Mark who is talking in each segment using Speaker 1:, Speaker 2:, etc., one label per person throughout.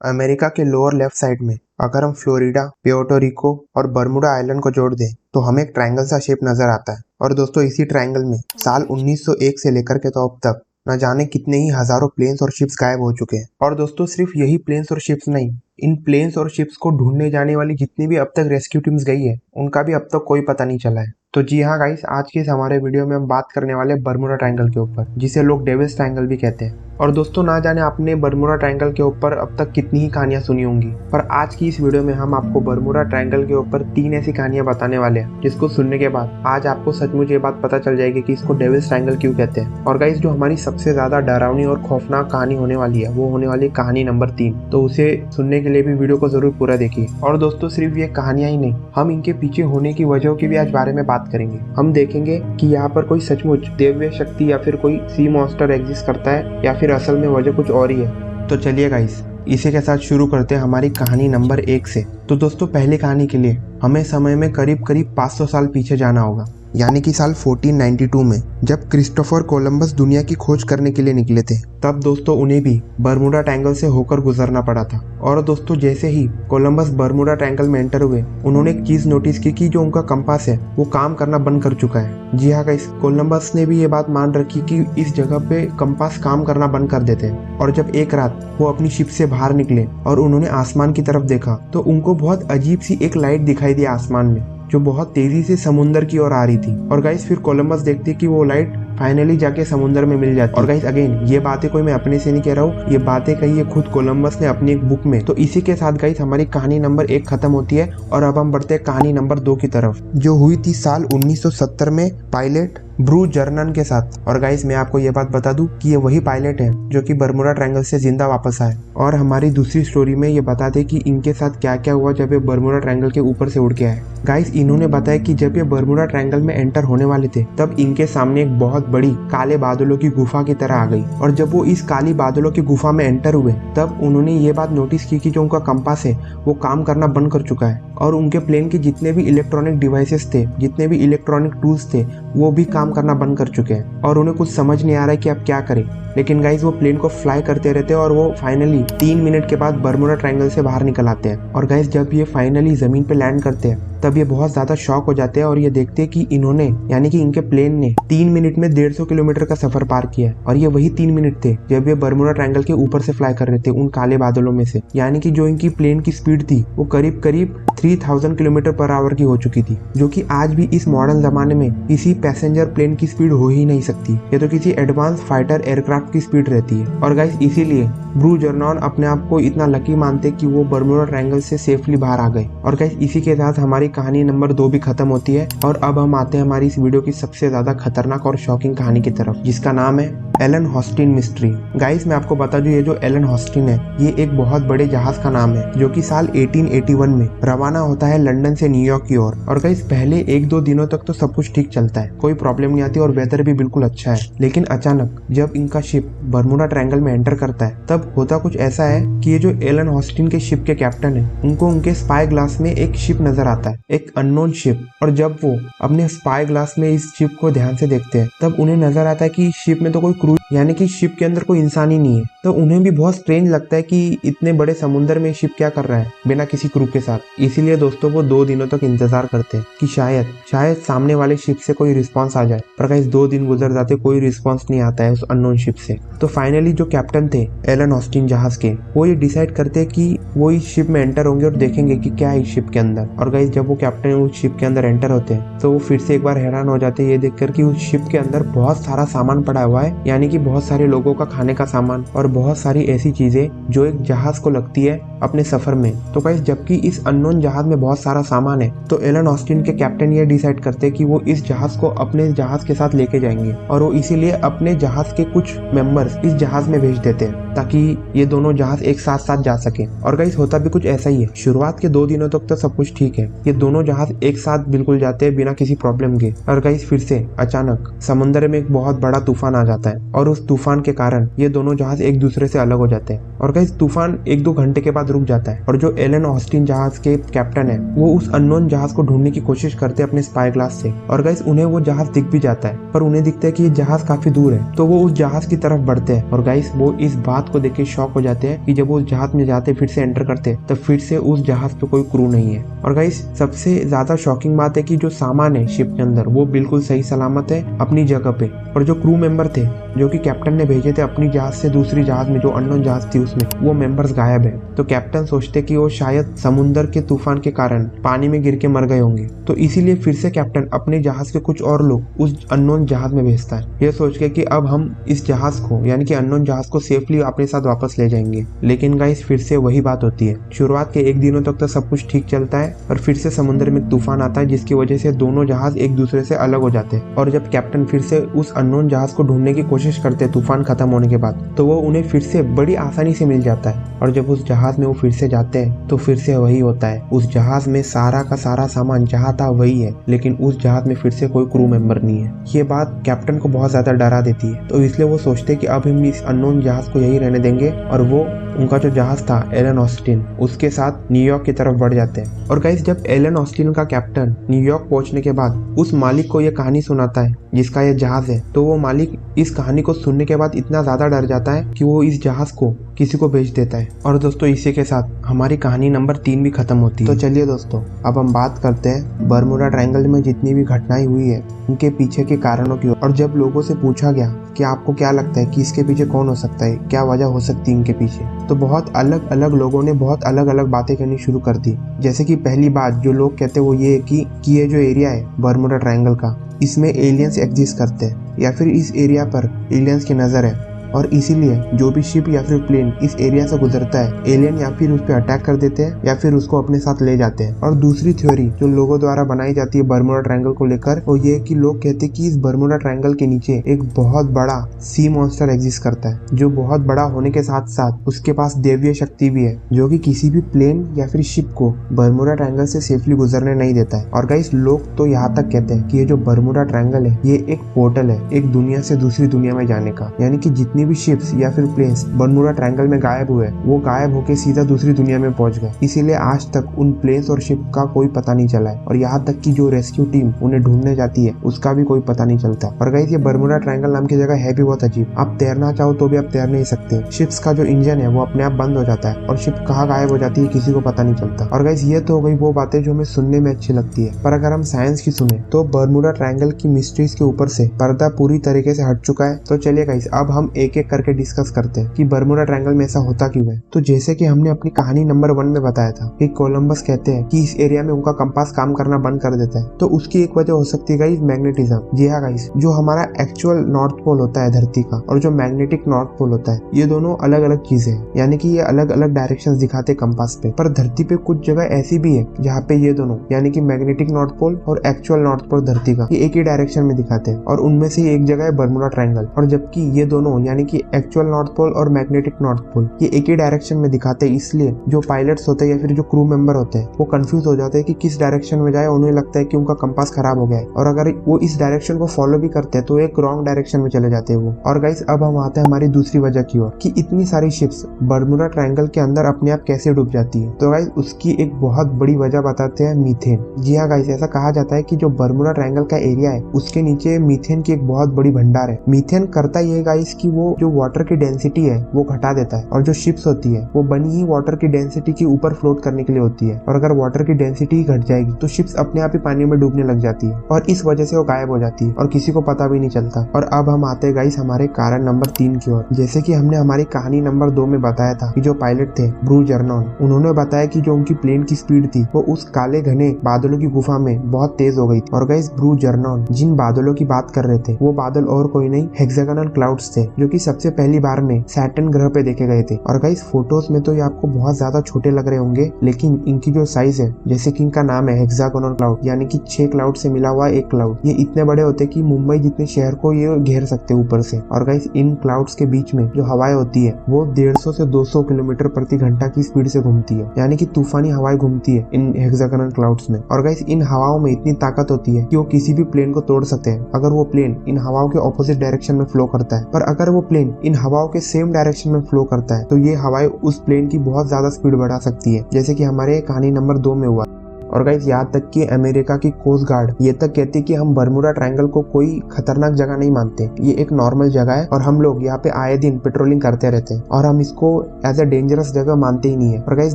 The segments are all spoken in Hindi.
Speaker 1: अमेरिका के लोअर लेफ्ट साइड में अगर हम फ्लोरिडा, प्यूर्टो रिको और बर्मुडा आइलैंड को जोड़ दें तो हमें एक ट्रायंगल सा शेप नजर आता है। और दोस्तों इसी ट्रायंगल में साल 1901 से लेकर के तो अब तक न जाने कितने ही हजारों प्लेन्स और शिप्स गायब हो चुके हैं। और दोस्तों सिर्फ यही प्लेन्स और शिप्स नहीं, इन प्लेन्स और शिप्स को ढूंढने जाने वाली जितनी भी अब तक रेस्क्यू टीम्स गई है उनका भी अब तक कोई पता नहीं चला है। तो जी हाँ गाइस, आज के इस हमारे वीडियो में हम बात करने वाले बर्मुडा ट्रायंगल के ऊपर, जिसे लोग डेविल्स ट्रायंगल भी कहते हैं। और दोस्तों ना जाने आपने बर्मुडा ट्रायंगल के ऊपर अब तक कितनी ही कहानियां सुनी होंगी, पर आज की इस वीडियो में हम आपको बर्मुडा ट्रायंगल के ऊपर 3 ऐसी कहानियां बताने वाले हैं जिसको सुनने के बाद आज आपको सचमुच ये बात पता चल जाएगी कि इसको डेविल्स ट्रायंगल क्यों कहते हैं। और गाइस जो हमारी सबसे ज्यादा डरावनी और खौफनाक कहानी होने वाली है वो होने वाली है कहानी नंबर 3। तो उसे सुनने के लिए भी वीडियो को जरूर पूरा देखिए। और दोस्तों सिर्फ ये कहानियां ही नहीं, हम इनके पीछे होने की वजहों की भी आज बारे में बात करेंगे। हम देखेंगे कि यहाँ पर कोई सचमुच देव्य शक्ति या फिर कोई सी मॉन्स्टर एग्जिस्ट करता है या फिर असल में वजह कुछ और ही है। तो चलिए गाइस इसी के साथ शुरू करते हैं हमारी कहानी नंबर 1 से। तो दोस्तों पहली कहानी के लिए हमें समय में करीब 500 साल पीछे जाना होगा, यानी कि साल 1492 में जब क्रिस्टोफर कोलंबस दुनिया की खोज करने के लिए निकले थे। तब दोस्तों उन्हें भी बर्मुडा ट्रायंगल से होकर गुजरना पड़ा था। और दोस्तों जैसे ही कोलंबस बर्मुडा ट्रायंगल में एंटर हुए उन्होंने एक चीज नोटिस की कि जो उनका कंपास है वो काम करना बंद कर चुका है। जी हाँ गाइस, कोलंबस ने भी ये बात मान रखी कि इस जगह पे कंपास काम करना बंद कर देते हैं। और जब एक रात वो अपनी शिप से बाहर निकले और उन्होंने आसमान की तरफ देखा तो उनको बहुत अजीब सी एक लाइट दिखाई दी आसमान में, जो बहुत तेजी से समुंदर की ओर आ रही थी। और गाइस फिर कोलंबस देखते कि वो लाइट फाइनली जाके समुंदर में मिल जाती है। और गाइस अगेन ये बातें कोई मैं अपने से नहीं कह रहा हूँ, ये बातें कही है खुद कोलंबस ने अपनी एक बुक में। तो इसी के साथ गाइस हमारी कहानी नंबर 1 खत्म होती है और अब हम बढ़ते हैं कहानी नंबर 2 की तरफ, जो हुई थी साल 1970 में पायलट ब्रू जर्नन के साथ। और गाइस मैं आपको ये बात बता दूं कि ये वही पायलट है जो कि बर्मुडा ट्रायंगल से जिंदा वापस आए। और हमारी दूसरी स्टोरी में ये बता दे कि इनके साथ क्या क्या हुआ जब ये बर्मुडा ट्रायंगल के ऊपर से उड़ के आए। गाइस इन्होंने बताया कि जब ये बर्मुडा ट्रायंगल में एंटर होने वाले थे तब इनके सामने एक बहुत बड़ी काले बादलों की गुफा की तरह आ गई। और जब वो इस काली बादलों की गुफा में एंटर हुए तब उन्होंने ये बात नोटिस की कि जो उनका कंपास है वो काम करना बंद कर चुका है और उनके प्लेन के जितने भी इलेक्ट्रॉनिक डिवाइसेस थे, जितने भी इलेक्ट्रॉनिक टूल्स थे, वो भी काम करना बंद कर चुके हैं। और उन्हें कुछ समझ नहीं आ रहा है कि अब क्या करें। लेकिन गाइस वो प्लेन को फ्लाई करते रहते हैं और वो फाइनली 3 मिनट के बाद बर्मुडा ट्रायंगल से बाहर निकल आते हैं। और गाइस जब ये फाइनली जमीन पे लैंड करते हैं तब ये बहुत ज्यादा शॉक हो जाते हैं और ये देखते हैं कि इन्होंने यानी कि इनके प्लेन ने 3 मिनट में 150 किलोमीटर का सफर पार किया है। और ये वही 3 मिनट थे जब ये बर्मुडा ट्रायंगल के ऊपर से फ्लाई कर रहे थे उन काले बादलों में से। यानी कि जो इनकी प्लेन की स्पीड थी वो करीब 3000 किलोमीटर पर आवर की हो चुकी थी, जो कि आज भी इस मॉडर्न जमाने में किसी पैसेंजर प्लेन की स्पीड हो ही नहीं सकती। ये तो किसी एडवांस फाइटर एयरक्राफ्ट की स्पीड रहती है। और गाइस इसीलिए ब्रू जर्नन अपने आप को इतना लकी मानते कि वो बर्मुडा ट्रायंगल से सेफली बाहर आ गए। और गाइस इसी के साथ हमारी कहानी नंबर 2 भी खत्म होती है। और अब हम आते हैं हमारी इस वीडियो की सबसे ज्यादा खतरनाक और शॉकिंग कहानी की तरफ, जिसका नाम है एलन हॉस्टिन मिस्ट्री। गाइस मैं आपको बता दूं ये जो एलन हॉस्टिन है ये एक बहुत बड़े जहाज का नाम है जो कि साल 1881 में रवाना होता है लंदन से न्यूयॉर्क की ओर। और गाइस पहले 1-2 दिनों तक तो सब कुछ ठीक चलता है, कोई प्रॉब्लम नहीं आती और वेदर भी बिल्कुल अच्छा है। लेकिन अचानक जब इनका शिप बर्मुडा ट्रायंगल में एंटर करता है तब होता कुछ ऐसा है कि ये जो एलन हॉस्टिन के शिप के कैप्टन है उनको उनके स्पाई ग्लास में एक शिप नजर आता है, एक अननोन शिप। और जब वो अपने स्पाई ग्लास में इस शिप को ध्यान से देखते हैं तब उन्हें नजर आता है कि इस शिप में तो कोई क्रू यानी कि शिप के अंदर कोई इंसान ही नहीं है। तो उन्हें भी बहुत स्ट्रेंज लगता है कि इतने बड़े समुद्र में शिप क्या कर रहा है बिना किसी क्रू के साथ। इसीलिए दोस्तों वो 2 दिनों तक इंतजार करते हैं कि शायद सामने वाले शिप से कोई रिस्पांस आ जाए। पर गाइस 2 दिन गुजर जाते, कोई रिस्पांस नहीं आता है उस अननोन शिप से। तो फाइनली जो कैप्टन थे एलन हॉस्टिन जहाज के, वो ये डिसाइड करते हैं कि वो इस शिप में एंटर होंगे और देखेंगे कि क्या है इस शिप के अंदर। और गाइस जब वो कैप्टन उस शिप के अंदर एंटर होते हैं तो वो फिर से एक बार हैरान हो जाते हैं ये देखकर कि उस शिप के अंदर बहुत सारा सामान पड़ा हुआ है, यानी कि बहुत सारे लोगों का खाने का सामान और बहुत सारी ऐसी चीजें जो एक जहाज को लगती है अपने सफर में। तो गाइस जबकि इस अननोन जहाज में बहुत सारा सामान है तो एलन हॉस्टिन के कैप्टन ये डिसाइड करते हैं कि वो इस जहाज को अपने जहाज के साथ लेके जाएंगे। और वो इसीलिए अपने जहाज के कुछ मेंबर्स इस जहाज में भेज देते हैं ताकि ये दोनों जहाज एक साथ जा सके। और गाइस होता भी कुछ ऐसा ही है। शुरुआत के 2 दिनों तक तो सब कुछ ठीक है, ये दोनों जहाज एक साथ बिल्कुल जाते हैं बिना किसी प्रॉब्लम के। और गाइस फिर से अचानक समुद्र में एक बहुत बड़ा तूफान आ जाता है और उस तूफान के कारण ये दोनों जहाज एक दूसरे से अलग हो जाते हैं। और गाइस तूफान 1-2 घंटे के बाद बाद रुक जाता है और जो एलन ऑस्टिन जहाज के कैप्टन है वो उस अननोन जहाज को ढूंढने की कोशिश करते हैं अपने स्पाई ग्लास से। और गाइस उन्हें वो जहाज दिख भी जाता है, पर उन्हें दिखता है कि ये जहाज काफी दूर है, तो वो उस जहाज की तरफ बढ़ते हैं। और गाइस वो इस बात को देख के शॉक हो जाते हैं कि जब वो उस जहाज में जाते फिर से एंटर करते तब फिर से उस जहाज पे कोई क्रू नहीं है। और गाइस सबसे ज्यादा शॉकिंग बात है कि जो सामान है शिप के अंदर वो बिल्कुल सही सलामत है अपनी जगह पे, और जो क्रू मेंबर थे जो कि कैप्टन ने भेजे थे अपनी जहाज से दूसरी जहाज में जो अननोन जहाज थी उसमें, वो मेंबर्स गायब है। तो कैप्टन सोचते कि वो शायद समुद्र के तूफान के कारण पानी में गिर के मर गए होंगे, तो इसीलिए फिर से कैप्टन अपने जहाज के कुछ और लोग उस अननोन जहाज में भेजता है, ये सोच के कि अब हम इस जहाज को यानी कि अननोन जहाज को सेफली अपने साथ वापस ले जाएंगे। लेकिन गाइस फिर से वही बात होती है, शुरुआत के एक दिनों तक तो सब कुछ ठीक चलता है और फिर से समुद्र में तूफान आता है जिसकी वजह से दोनों जहाज एक दूसरे से अलग हो जाते हैं। और जब कैप्टन फिर से उस अननोन जहाज को ढूंढने की कोशिश करते हैं तूफान खत्म होने के बाद, तो वो उन्हें फिर से बड़ी आसानी से मिल जाता है। और जब उस जहाज में वो फिर से जाते हैं तो फिर से वही होता है, उस जहाज में सारा का सारा सामान जहाँ था वही है, लेकिन उस जहाज में फिर से कोई क्रू मेंबर नहीं है। ये बात कैप्टन को बहुत ज्यादा डरा देती है, तो इसलिए वो सोचते कि अब हम इस अननोन जहाज को यही रहने देंगे और वो उनका जो जहाज था एलन ऑस्टिन उसके साथ न्यूयॉर्क की तरफ बढ़ जाते हैं। और गाइस जब एलन ऑस्टिन का कैप्टन न्यूयॉर्क पहुंचने के बाद उस मालिक को ये कहानी सुनाता है जिसका ये जहाज है, तो वो मालिक इस कहानी को सुनने के बाद इतना ज्यादा डर जाता है कि वो इस जहाज को किसी को बेच देता है। और दोस्तों इसी के साथ हमारी कहानी नंबर 3 भी खत्म होती है। तो चलिए दोस्तों अब हम बात करते हैं बर्मुडा ट्रायंगल में जितनी भी घटनाएं हुई है उनके पीछे के कारणों की। और जब लोगों से पूछा गया कि आपको क्या लगता है कि इसके पीछे कौन हो सकता है, क्या वजह हो सकती है इनके पीछे, तो बहुत अलग अलग लोगों ने बहुत अलग अलग बातें करनी शुरू कर दी। जैसे कि पहली बात जो लोग कहते हैं वो ये है कि ये जो एरिया है बर्मुडा ट्रायंगल का, इसमें एलियंस एग्जिस्ट करते हैं या फिर इस एरिया पर एलियंस की नज़र है और इसीलिए जो भी शिप या फिर प्लेन इस एरिया से गुजरता है एलियन या फिर उस पर अटैक कर देते हैं या फिर उसको अपने साथ ले जाते हैं। और दूसरी थ्योरी जो लोगों द्वारा बनाई जाती है बर्मुडा ट्रायंगल को लेकर वो ये कि लोग कहते हैं कि इस बर्मुडा ट्रायंगल के नीचे एक बहुत बड़ा सी मॉन्स्टर एग्जिस्ट करता है, जो बहुत बड़ा होने के साथ साथ उसके पास दैवीय शक्ति भी है, जो कि किसी भी प्लेन या फिर शिप को बर्मुडा ट्रायंगल से सेफली गुजरने नहीं देता है। और गाइस लोग तो यहाँ तक कहते हैं कि ये जो बर्मुडा ट्रायंगल है ये एक पोर्टल है एक दुनिया से दूसरी दुनिया में जाने का, यानी कि जितनी भी शिप्स या फिर प्लेन्स बर्मुडा ट्रायंगल में गायब हुए वो गायब होके सीधा दूसरी दुनिया में पहुंच गए। इसीलिए आज तक उन प्लेन्स और शिप का कोई पता नहीं चला है और यहाँ तक कि जो रेस्क्यू टीम उन्हें ढूंढने जाती है उसका भी कोई पता नहीं चलता। और गाइस ये बर्मुडा ट्रायंगल नाम की जगह है भी बहुत अजीब, आप तैरना चाहो तो भी आप तैर नहीं सकते, शिप्स का जो इंजन है वो अपने आप बंद हो जाता है और शिप कहाँ गायब हो जाती है किसी को पता नहीं चलता। और गाइस ये तो हो गई वो बातें जो हमें सुनने में अच्छी लगती है, पर अगर हम साइंस की सुने तो बर्मुडा ट्रायंगल की मिस्ट्रीज के ऊपर से पर्दा पूरी तरीके से हट चुका है। तो चलिए गाइस अब हम एक एक करके डिस्कस करते हैं कि बर्मुडा ट्रायंगल में ऐसा होता क्यों है। तो जैसे कि हमने अपनी कहानी नंबर 1 में बताया था कि कोलंबस कहते हैं कि इस एरिया में उनका कंपास काम करना बंद कर देता है, तो उसकी एक वजह हो सकती है गाइस मैग्नेटिज्म। जी हाँ गाइस, जो हमारा एक्चुअल नॉर्थ पोल होता है धरती का और जो मैग्नेटिक नॉर्थ पोल होता है ये दोनों अलग अलग चीजें हैं, यानी कि ये अलग अलग डायरेक्शंस दिखाते हैं कंपास पे। पर धरती पे कुछ जगह ऐसी भी है जहाँ पे ये दोनों यानी कि मैग्नेटिक नॉर्थ पोल और एक्चुअल नॉर्थ पोल धरती का ये एक ही डायरेक्शन में दिखाते हैं और उनमें से एक जगह है बर्मुडा ट्रायंगल। और जबकि ये दोनों यानी कि एक्चुअल नॉर्थ पोल और मैग्नेटिक नॉर्थ पोल ये एक ही डायरेक्शन में दिखाते हैं, इसलिए जो पायलट्स होते हैं या फिर जो क्रू मेंबर होते हैं वो कंफ्यूज हो जाते हैं कि किस डायरेक्शन में जाए। उन्हें लगता है कि उनका कंपास खराब हो गया है और अगर वो इस डायरेक्शन को फॉलो भी करते हैं तो एक रॉन्ग डायरेक्शन में चले जाते हैं वो। और गाइस अब हम आते हैं हमारी दूसरी वजह की ओर कि इतनी सारी शिप्स बर्मुडा ट्रायंगल के अंदर अपने आप कैसे डूब जाती है। तो गाइस उसकी एक बहुत बड़ी वजह बताते हैं मीथेन। जी हाँ गाइस, ऐसा कहा जाता है कि जो बर्मुडा ट्रायंगल का एरिया है उसके नीचे मीथेन की एक बहुत बड़ी भंडार है। मीथेन करता ये गाइस कि वो जो वाटर की डेंसिटी है वो घटा देता है और जो शिप्स होती है वो बनी ही वाटर की डेंसिटी के ऊपर फ्लोट करने के लिए होती है और अगर वाटर की डेंसिटी घट जाएगी तो शिप्स अपने आप ही पानी में डूबने लग जाती है और इस वजह से वो गायब हो जाती है और किसी को पता भी नहीं चलता। और अब हम आते हैं गाइस हमारे कारण नंबर 3 की ओर। जैसे कि हमने हमारी कहानी नंबर 2 में बताया था कि जो पायलट थे ब्रू जर्नॉन, उन्होंने बताया कि जो उनकी प्लेन की स्पीड थी वो उस काले घने बादलों की गुफा में बहुत तेज हो गई थी। और गाइस ब्रू जर्नॉन जिन बादलों की बात कर रहे थे वो बादल और कोई नहीं हेक्सागोनल क्लाउड्स थे, जो कि सबसे पहली बार में सैटर्न ग्रह पे देखे गए थे। और गाइस फोटोज में तो ये आपको बहुत ज्यादा छोटे लग रहे होंगे, लेकिन इनकी जो साइज है जैसे कि इनका नाम है हेक्सागोनल क्लाउड यानी कि 6 क्लाउड से मिला हुआ एक क्लाउड, ये इतने बड़े होते कि मुंबई जितने शहर को ये घेर सकते ऊपर से। और गाइस इन क्लाउड्स के बीच में जो हवाएं होती है वो 150 से 200 किलोमीटर प्रति घंटा की स्पीड से घूमती है, यानी कि तूफानी हवाएं घूमती है इन हेक्सागोनल क्लाउड्स में। और गाइस इन हवाओं में इतनी ताकत होती है कि वो किसी भी प्लेन को तोड़ सकते हैं अगर वो प्लेन इन हवाओं के ऑपोजिट डायरेक्शन में फ्लो करता है। पर अगर वो प्लेन इन हवाओं के सेम डायरेक्शन में फ्लो करता है तो ये हवाएं उस प्लेन की बहुत ज्यादा स्पीड बढ़ा सकती है, जैसे कि हमारे कहानी नंबर 2 में हुआ। और गाइस यहाँ तक कि अमेरिका की कोस्ट गार्ड ये तक कहती है कि हम बर्मुडा ट्रायंगल को कोई खतरनाक जगह नहीं मानते, ये एक नॉर्मल जगह है और हम लोग यहाँ पे आए दिन पेट्रोलिंग करते रहते हैं और हम इसको एज अ डेंजरस जगह मानते ही नहीं है। और गाइस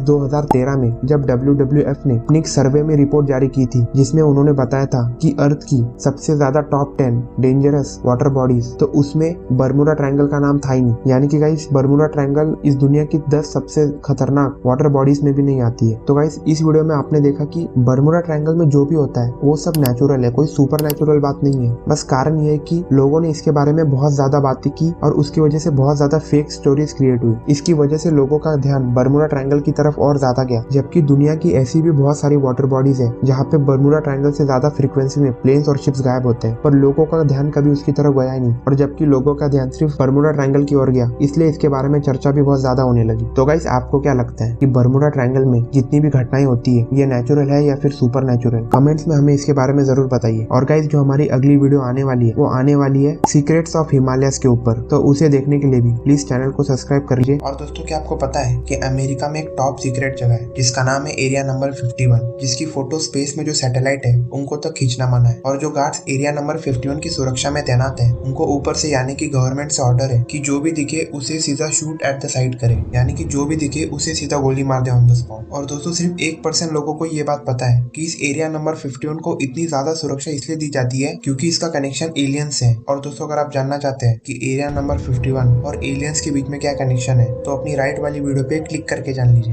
Speaker 1: 2013 में जब WWF ने अपनी एक सर्वे में रिपोर्ट जारी की थी जिसमें उन्होंने बताया था कि अर्थ की सबसे ज्यादा टॉप 10 डेंजरस वाटर बॉडीज, तो उसमें बर्मुडा ट्रायंगल का नाम था ही नहीं। यानी कि गाइस बर्मुडा ट्रायंगल इस दुनिया की 10 सबसे खतरनाक वाटर बॉडीज में भी नहीं आती है। तो गाइस इस वीडियो में आपने देखा कि बर्मुडा ट्रायंगल में जो भी होता है वो सब नेचुरल है, कोई सुपर नेचुरल बात नहीं है। बस कारण ये है कि लोगों ने इसके बारे में बहुत ज्यादा बातें की और उसकी वजह से बहुत ज्यादा फेक स्टोरीज क्रिएट हुई। इसकी वजह से लोगों का ध्यान बर्मुडा ट्रायंगल की तरफ और ज्यादा गया, जबकि दुनिया की ऐसी भी बहुत सारी वाटर बॉडीज है जहाँ पे बर्मुडा ट्रायंगल से ज्यादा फ्रीक्वेंसी में प्लेन्स और शिप्स गायब होते हैं, पर लोगों का ध्यान कभी उसकी तरफ गया ही नहीं। और जबकि लोगों का ध्यान सिर्फ बर्मुडा ट्रायंगल की ओर गया, इसलिए इसके बारे में चर्चा भी बहुत ज्यादा होने लगी। तो गाइस आपको क्या लगता है कि बर्मुडा ट्रायंगल में जितनी भी घटनाएं होती है ये नेचुरल है या फिर सुपर नेचुरल? कमेंट्स में हमें इसके बारे में जरूर बताइए। और गाइस जो हमारी अगली वीडियो आने वाली है वो आने वाली है सीक्रेट्स ऑफ हिमालयस के ऊपर, तो उसे देखने के लिए भी प्लीज चैनल को सब्सक्राइब कर लीजिए। और दोस्तों क्या आपको पता है कि अमेरिका में एक टॉप सीक्रेट जगह है जिसका नाम है एरिया नंबर 51, जिसकी फोटो स्पेस में जो सैटेलाइट है उनको तक खींचना मना है। और जो गार्ड्स एरिया नंबर 51 की सुरक्षा में तैनात है उनको ऊपर से यानी कि गवर्नमेंट से ऑर्डर है कि जो भी दिखे उसे सीधा शूट एट द साइट करे, यानी कि जो भी दिखे उसे सीधा गोली मार दे ऑन द स्पॉट। और दोस्तों सिर्फ 1% लोगों को ये बात पता है कि इस एरिया नंबर 51 को इतनी ज्यादा सुरक्षा इसलिए दी जाती है क्योंकि इसका कनेक्शन एलियंस है। और दोस्तों अगर आप जानना चाहते हैं कि एरिया नंबर 51 और एलियंस के बीच में क्या कनेक्शन है तो अपनी राइट वाली वीडियो पे क्लिक करके जान लीजिए।